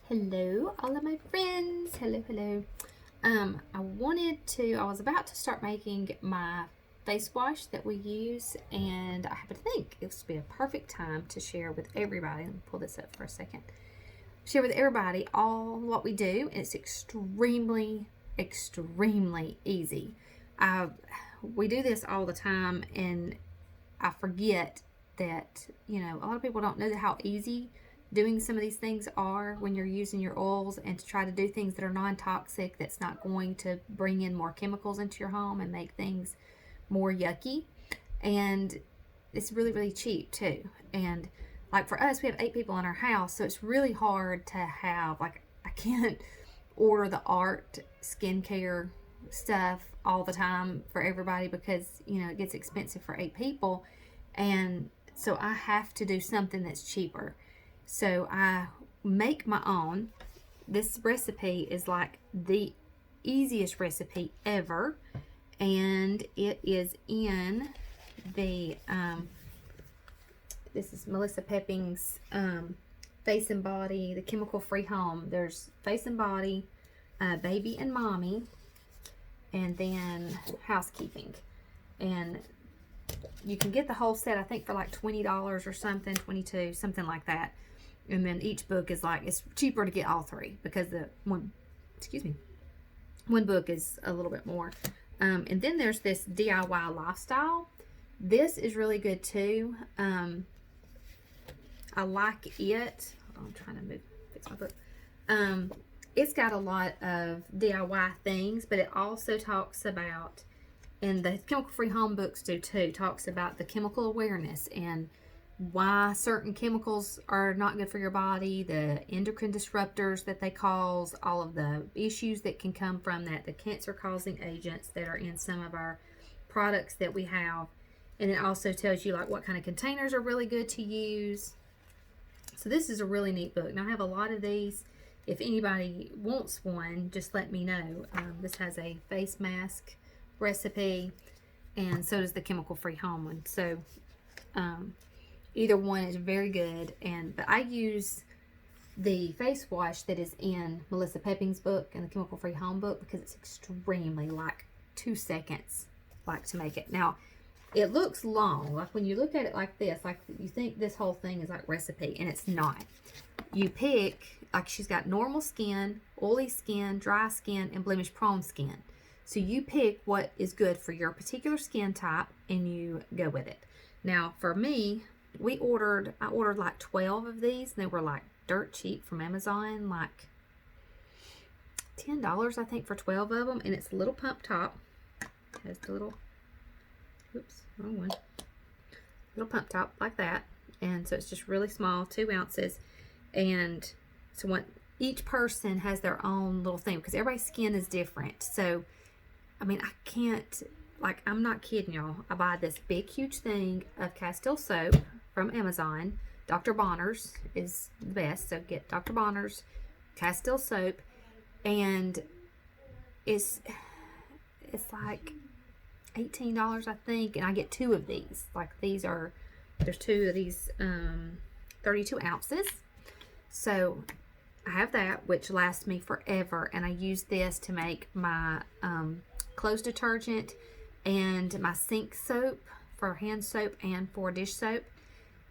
Hello, all of my friends. Hello. I was about to start making my face wash that we use, and I happen to think it would be a perfect time to share with everybody. Let me pull this up for a second. Share with everybody all what we do, and it's extremely easy. We do this all the time, and I forget that, a lot of people don't know how easy doing some of these things are when you're using your oils, and to try to do things that are non-toxic, that's not going to bring in more chemicals into your home and make things more yucky. And it's really cheap too. And like for us, we have 8 people in our house, so it's really hard to have, like, I can't order the art skincare stuff all the time for everybody because it gets expensive for 8 people, and so I have to do something that's cheaper. So I make my own. This recipe is like the easiest recipe ever, and it is in the this is Melissa Pepping's Face and Body, the Chemical Free Home. There's Face and Body, Baby and Mommy, and then Housekeeping. And you can get the whole set, I think, for like $20 or something, $22, something like that. And then each book is like, it's cheaper to get all 3 because one book is a little bit more. And then there's this DIY Lifestyle. This is really good too. I like it. Hold on, I'm trying to fix my book. It's got a lot of DIY things, but it also talks about, and the Chemical Free Home books do too, talks about the chemical awareness and why certain chemicals are not good for your body, the endocrine disruptors that they cause, all of the issues that can come from that, the cancer-causing agents that are in some of our products that we have. And it also tells you like what kind of containers are really good to use. So this is a really neat book. Now I have a lot of these. If anybody wants one, just let me know. This has a face mask recipe, and so does the Chemical Free Home one. So either one is very good, but I use the face wash that is in Melissa Pepping's book and the Chemical Free Home book because it's extremely, like, 2 seconds, like, to make it. Now it looks long, like when you look at it like this, like you think this whole thing is like recipe, and it's not. You pick, like, she's got normal skin, oily skin, dry skin, and blemish prone skin. So you pick what is good for your particular skin type and you go with it. Now for me, I ordered like 12 of these, and they were like dirt cheap from Amazon, like $10 I think for 12 of them. And it's a little pump top. It has the little, oops, wrong one. Little pump top like that. And so it's just really small, 2 ounces. And so each person has their own little thing because everybody's skin is different. So I mean, I can't, like, I'm not kidding y'all. I buy this big, huge thing of Castile soap from Amazon. Dr. Bonner's is the best, so get Dr. Bonner's Castile soap, and it's like $18, I think, and I get 2 of these. Like, there's 2 of these 32 ounces. So I have that, which lasts me forever, and I use this to make my clothes detergent and my sink soap for hand soap and for dish soap.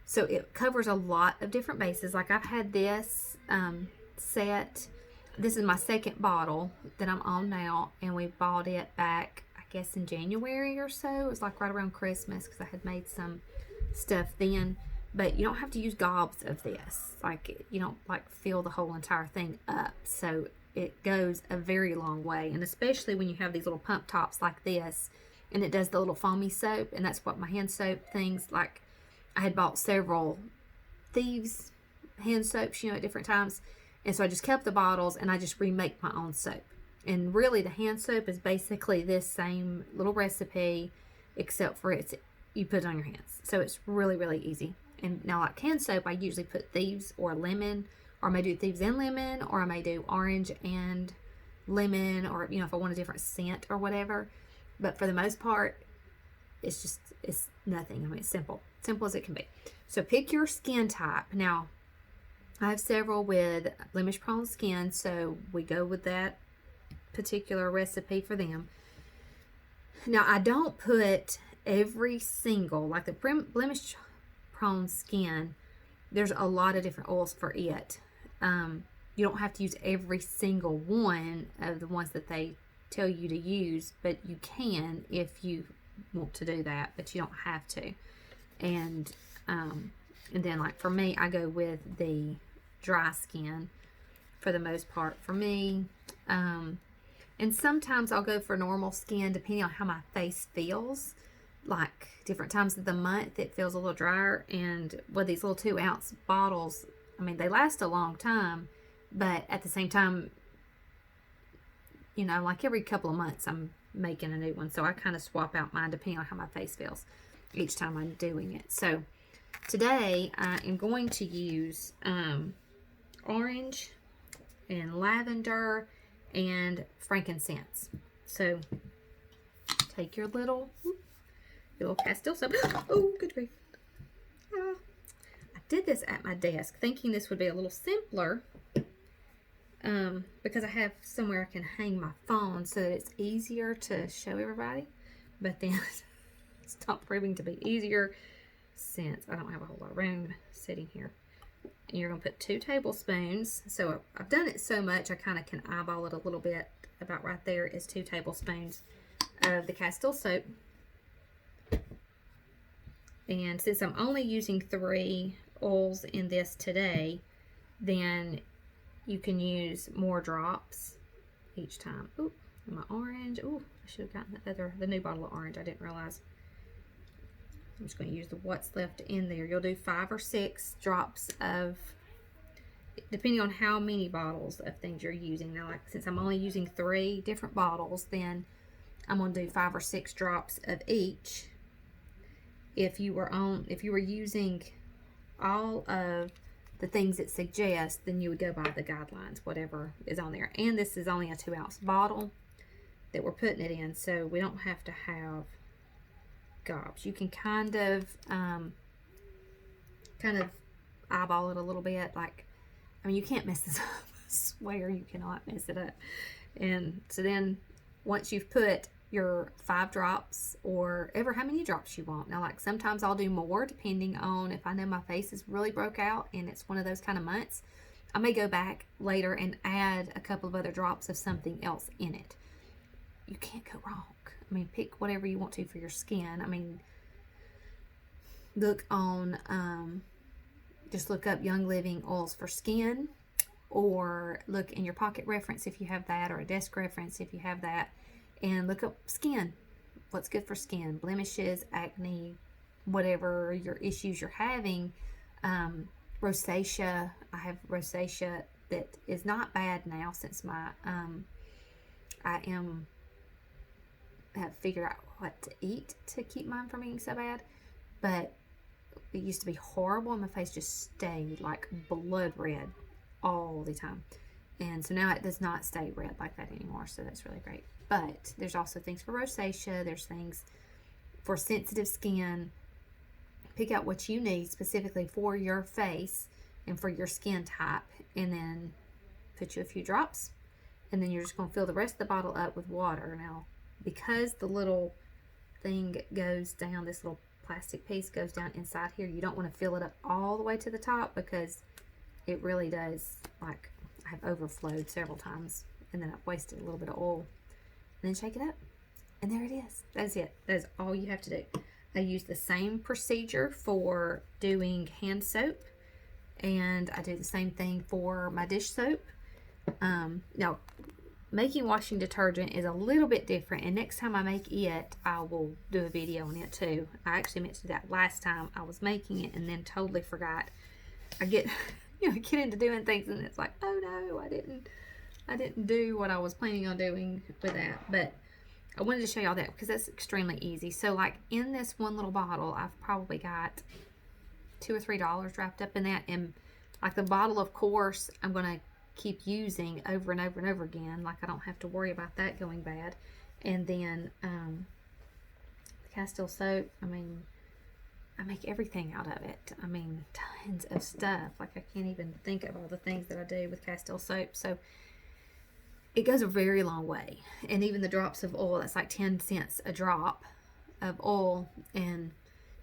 So it covers a lot of different bases. Like, I've had this set. This is my 2nd bottle that I'm on now, and we bought it back, I guess, in January or so. It was like right around Christmas because I had made some stuff then. But you don't have to use gobs of this. Like, you don't like fill the whole entire thing up. So it goes a very long way. And especially when you have these little pump tops like this, and it does the little foamy soap, and that's what my hand soap things, like, I had bought several Thieves hand soaps, at different times. And so I just kept the bottles, and I just remake my own soap. And really the hand soap is basically this same little recipe, except for you put it on your hands. So it's really easy. And now, like hand soap, I usually put Thieves or lemon, or I may do Thieves and lemon, or I may do orange and lemon, or, if I want a different scent or whatever. But for the most part, it's nothing. I mean, it's simple as it can be. So pick your skin type. Now, I have several with blemish prone skin, so we go with that particular recipe for them. Now, I don't put every single, like the blemish prone skin, there's a lot of different oils for it. You don't have to use every single one of the ones that they tell you to use, but you can if you want to do that, but you don't have to. And then, like for me, I go with the dry skin for the most part for me. And sometimes I'll go for normal skin depending on how my face feels. Like different times of the month it feels a little drier, and with these little 2-ounce bottles, I mean, they last a long time, but at the same time, you know, like every couple of months I'm making a new one, so I kind of swap out mine depending on how my face feels each time I'm doing it. So today I am going to use orange and lavender and frankincense. So take your little Castile soap. Oh, good grief. I did this at my desk thinking this would be a little simpler because I have somewhere I can hang my phone so that it's easier to show everybody. But then it's not proving to be easier since I don't have a whole lot of room sitting here. And you're going to put 2 tablespoons. So I've done it so much I kind of can eyeball it a little bit. About right there is 2 tablespoons of the Castile soap. And since I'm only using 3 oils in this today, then you can use more drops each time. Ooh, my orange. Ooh, I should have gotten the new bottle of orange. I didn't realize. I'm just going to use the what's left in there. You'll do 5 or 6 drops of, depending on how many bottles of things you're using. Now, like since I'm only using 3 different bottles, then I'm going to do 5 or 6 drops of each. If you were using all of the things it suggests, then you would go by the guidelines, whatever is on there. And this is only a 2-ounce bottle that we're putting it in, so we don't have to have gobs. You can kind of eyeball it a little bit. Like, I mean, you can't mess this up. I swear you cannot mess it up. And so then once you've put your 5 drops or ever how many drops you want. Now, like sometimes I'll do more depending on if I know my face is really broke out and it's one of those kind of months. I may go back later and add a couple of other drops of something else in it. You can't go wrong. I mean, pick whatever you want to for your skin. I mean, look on, just look up Young Living oils for skin, or look in your pocket reference if you have that, or a desk reference if you have that, and look up skin. What's good for skin? Blemishes, acne, whatever your issues you're having. Rosacea. I have rosacea that is not bad now since my have figured out what to eat to keep mine from being so bad, but it used to be horrible and my face just stayed like blood red all the time, and so now it does not stay red like that anymore, so that's really great. But there's also things for rosacea, there's things for sensitive skin. Pick out what you need specifically for your face and for your skin type, and then put you a few drops, and then you're just going to fill the rest of the bottle up with water. Now, because the little thing goes down, this little plastic piece goes down inside here, you don't want to fill it up all the way to the top because it really does, like, I have overflowed several times and then I've wasted a little bit of oil. And then shake it up, and there it is. That's it. That's all you have to do. I use the same procedure for doing hand soap, and I do the same thing for my dish soap. Now, making washing detergent is a little bit different, and next time I make it, I will do a video on it too. I actually meant to do that last time I was making it and then totally forgot. I get get into doing things and it's like, oh no, I didn't do what I was planning on doing with that. But I wanted to show y'all that because that's extremely easy. So like in this one little bottle, I've probably got $2 or $3 wrapped up in that, and like the bottle, of course, I'm gonna keep using over and over and over again. Like I don't have to worry about that going bad. And then the Castile soap, I mean, I make everything out of it. I mean, tons of stuff. Like, I can't even think of all the things that I do with Castile soap. So it goes a very long way. And even the drops of oil, that's like 10 cents a drop of oil. And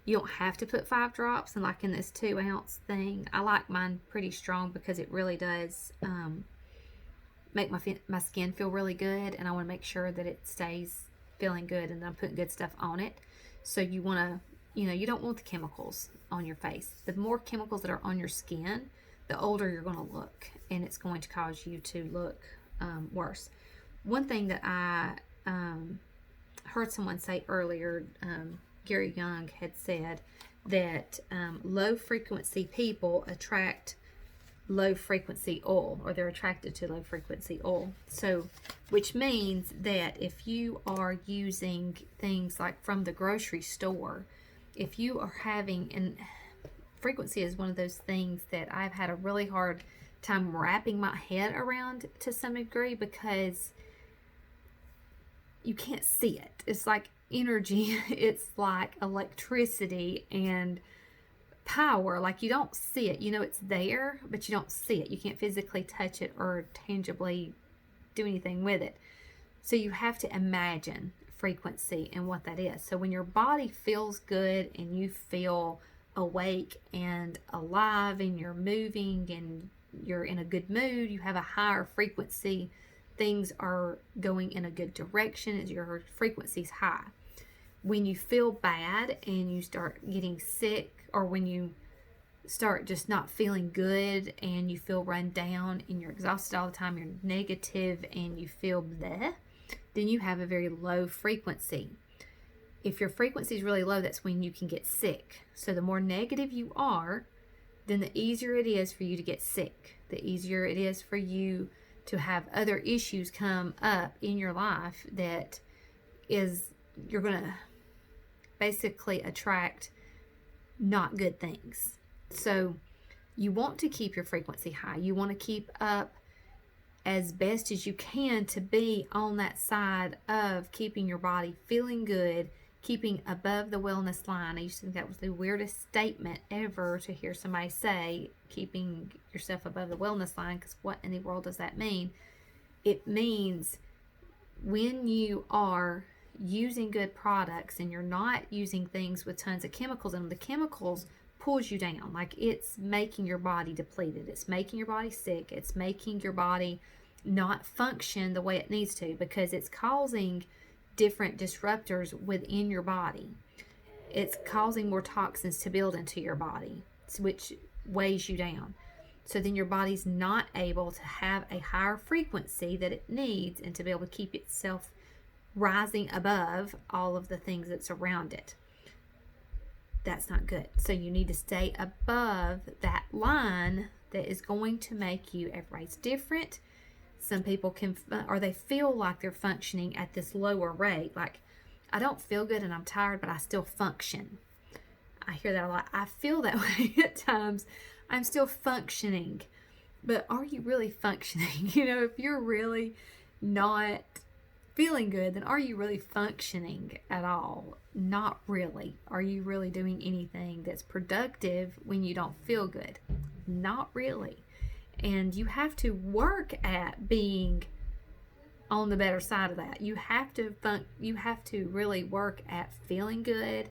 you don't have to put 5 drops. And like in this 2 ounce thing, I like mine pretty strong because it really does make my skin feel really good. And I want to make sure that it stays feeling good and I'm putting good stuff on it. So you want to, you don't want the chemicals on your face. The more chemicals that are on your skin, the older you're going to look, and it's going to cause you to look worse. One thing that I heard someone say earlier, Gary Young had said that low frequency people attract low frequency oil, or they're attracted to low frequency oil. So, which means that if you are using things like from the grocery store, if you are having, and frequency is one of those things that I've had a really hard time wrapping my head around to some degree, because you can't see it. It's like energy, it's like electricity and power. Like, you don't see it. It's there, but you don't see it. You can't physically touch it or tangibly do anything with it. So you have to imagine frequency and what that is. So when your body feels good and you feel awake and alive and you're moving and you're in a good mood, you have a higher frequency, things are going in a good direction as your frequency's high. When you feel bad and you start getting sick, or when you start just not feeling good and you feel run down and you're exhausted all the time, you're negative and you feel bleh, then you have a very low frequency. If your frequency is really low, that's when you can get sick. So the more negative you are, then the easier it is for you to get sick. The easier it is for you to have other issues come up in your life that is, you're going to basically attract not good things. So you want to keep your frequency high. You want to keep up as best as you can to be on that side of keeping your body feeling good, keeping above the wellness line. I used to think that was the weirdest statement ever to hear somebody say, keeping yourself above the wellness line, because what in the world does that mean? It means when you are using good products and you're not using things with tons of chemicals in them, the chemicals pulls you down. Like, it's making your body depleted. It's making your body sick. It's making your body not function the way it needs to, because it's causing different disruptors within your body. It's causing more toxins to build into your body, which weighs you down. So then your body's not able to have a higher frequency that it needs and to be able to keep itself rising above all of the things that's around it. That's not good. So you need to stay above that line that is going to make you, everybody's different. Some people can, or they feel like they're functioning at this lower rate. Like, I don't feel good and I'm tired, but I still function. I hear that a lot. I feel that way at times. I'm still functioning. But are you really functioning? If you're really not feeling good, then are you really functioning at all? Not really. Are you really doing anything that's productive when you don't feel good? Not really. And you have to work at being on the better side of that. You have to really work at feeling good,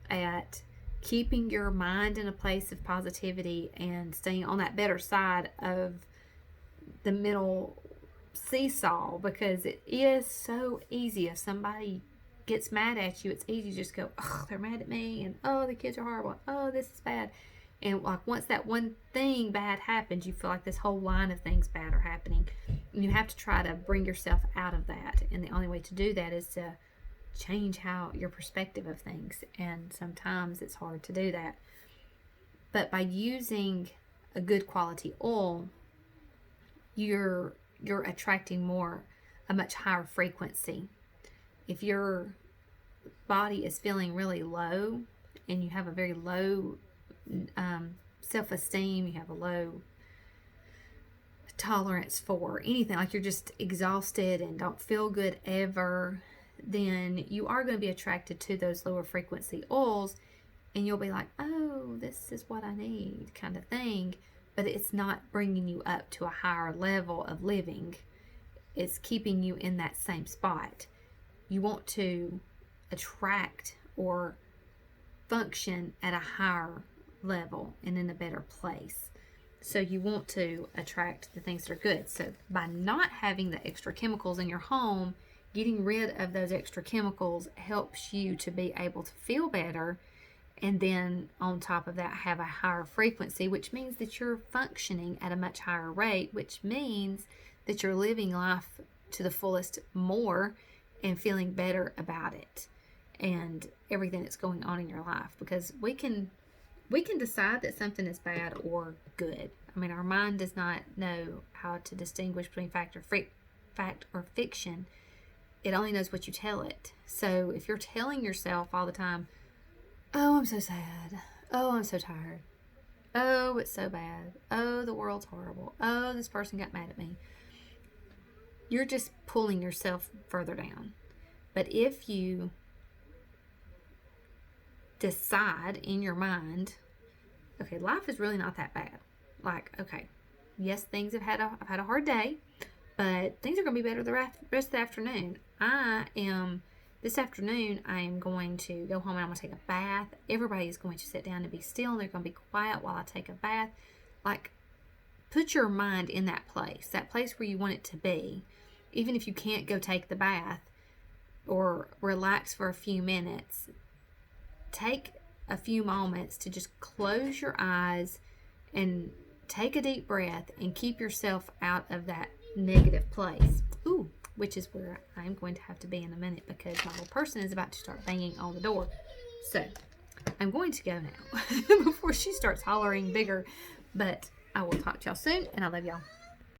at keeping your mind in a place of positivity and staying on that better side of the middle seesaw, because it is so easy. If somebody gets mad at you, it's easy to just go, oh, they're mad at me, and oh, the kids are horrible, oh, this is bad. And like, once that one thing bad happens, you feel like this whole line of things bad are happening. And you have to try to bring yourself out of that. And the only way to do that is to change how your perspective of things. And sometimes it's hard to do that. But by using a good quality oil, you're attracting a much higher frequency. If your body is feeling really low and you have a very low self-esteem, you have a low tolerance for anything, like you're just exhausted and don't feel good ever, then you are going to be attracted to those lower frequency oils. and you'll be like, oh, this is what I need, kind of thing. But it's not bringing you up to a higher level of living. It's keeping you in that same spot. You want to attract or function at a higher level and in a better place. So you want to attract the things that are good. So by not having the extra chemicals in your home, getting rid of those extra chemicals helps you to be able to feel better. And then on top of that, have a higher frequency, which means that you're functioning at a much higher rate, which means that you're living life to the fullest more and feeling better about it and everything that's going on in your life. Because we can decide that something is bad or good. I mean, our mind does not know how to distinguish between fact or fiction. It only knows what you tell it. So if you're telling yourself all the time, oh, I'm so sad. Oh, I'm so tired. Oh, it's so bad. Oh, the world's horrible. Oh, this person got mad at me. You're just pulling yourself further down. But if you decide in your mind, okay, life is really not that bad. Like, okay, yes, I've had a hard day, but things are going to be better the rest of the afternoon. This afternoon, I am going to go home and I'm going to take a bath. Everybody is going to sit down and be still, and they're going to be quiet while I take a bath. Like, put your mind in that place where you want it to be. Even if you can't go take the bath or relax for a few minutes, take a few moments to just close your eyes and take a deep breath and keep yourself out of that negative place. Ooh, which is where I'm going to have to be in a minute, because my little person is about to start banging on the door. So I'm going to go now before she starts hollering bigger. But I will talk to y'all soon, and I love y'all.